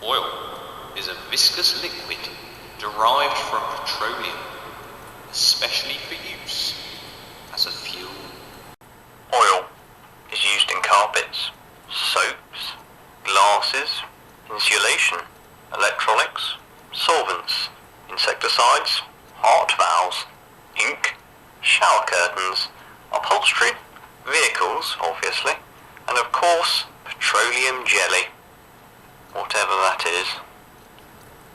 Oil is a viscous liquid derived from petroleum, especially for use as a fuel. Oil is used in carpets, soaps, glasses, insulation, electronics, solvents, insecticides, heart valves, ink, shower curtains, upholstery, vehicles, obviously, and of course, petroleum jelly. Whatever that is.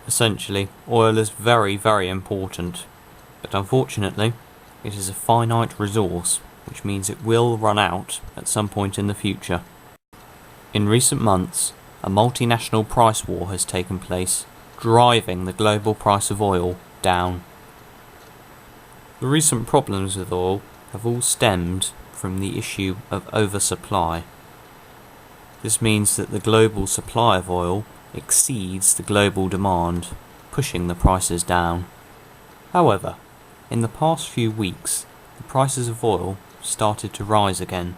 Essentially, oil is very, very important, but unfortunately, it is a finite resource, which means it will run out at some point in the future. In recent months, a multinational price war has taken place, driving the global price of oil down. The recent problems with oil have all stemmed from the issue of oversupply. This means that the global supply of oil exceeds the global demand, pushing the prices down. However, in the past few weeks, the prices of oil started to rise again.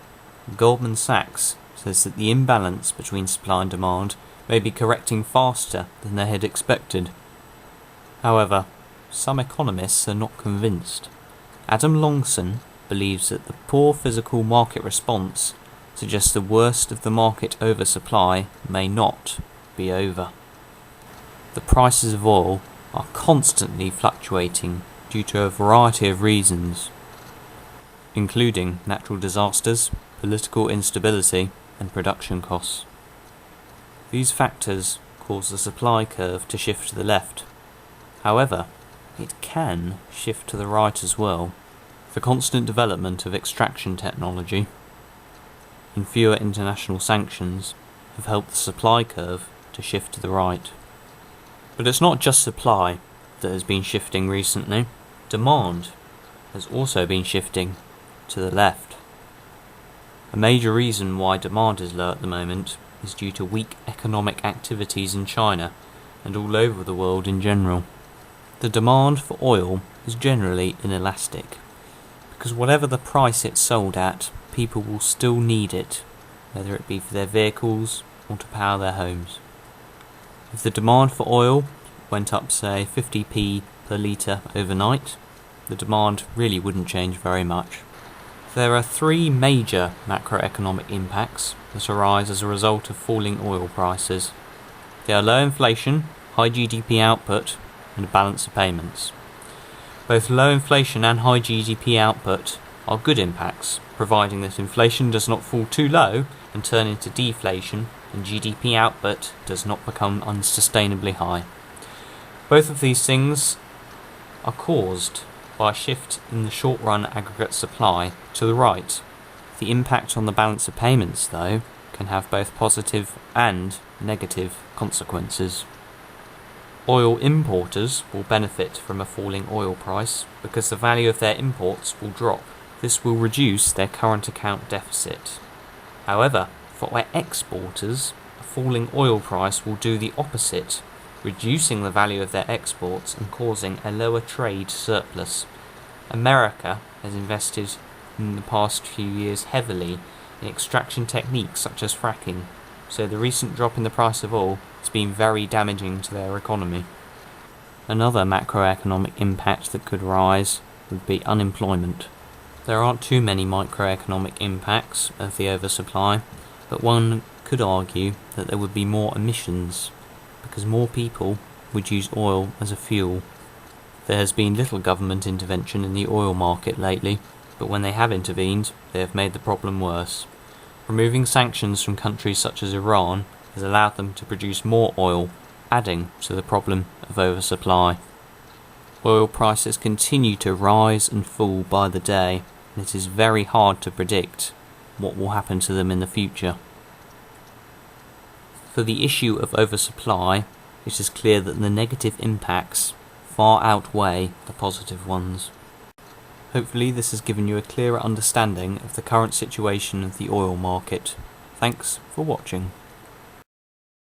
Goldman Sachs says that the imbalance between supply and demand may be correcting faster than they had expected. However, some economists are not convinced. Adam Longson believes that the poor physical market response suggests the worst of the market oversupply may not be over. The prices of oil are constantly fluctuating due to a variety of reasons, including natural disasters, political instability, and production costs. These factors cause the supply curve to shift to the left. However, it can shift to the right as well. The constant development of extraction technology and fewer international sanctions have helped the supply curve to shift to the right. But it's not just supply that has been shifting recently. Demand has also been shifting to the left. A major reason why demand is low at the moment is due to weak economic activities in China and all over the world in general. The demand for oil is generally inelastic, because whatever the price it's sold at, people will still need it, whether it be for their vehicles or to power their homes. If the demand for oil went up, say, 50p per litre overnight, the demand really wouldn't change very much. There are three major macroeconomic impacts that arise as a result of falling oil prices. They are low inflation, high GDP output, and a balance of payments. Both low inflation and high GDP output are good impacts, providing that inflation does not fall too low and turn into deflation, and GDP output does not become unsustainably high. Both of these things are caused by a shift in the short-run aggregate supply to the right. The impact on the balance of payments, though, can have both positive and negative consequences. Oil importers will benefit from a falling oil price because the value of their imports will drop. This will reduce their current account deficit. However, for exporters, a falling oil price will do the opposite, reducing the value of their exports and causing a lower trade surplus. America has invested in the past few years heavily in extraction techniques such as fracking, so the recent drop in the price of oil has been very damaging to their economy. Another macroeconomic impact that could rise would be unemployment. There aren't too many microeconomic impacts of the oversupply, but one could argue that there would be more emissions, because more people would use oil as a fuel. There has been little government intervention in the oil market lately, but when they have intervened, they have made the problem worse. Removing sanctions from countries such as Iran has allowed them to produce more oil, adding to the problem of oversupply. Oil prices continue to rise and fall by the day, and it is very hard to predict what will happen to them in the future. For the issue of oversupply, it is clear that the negative impacts far outweigh the positive ones. Hopefully this has given you a clearer understanding of the current situation of the oil market. Thanks for watching.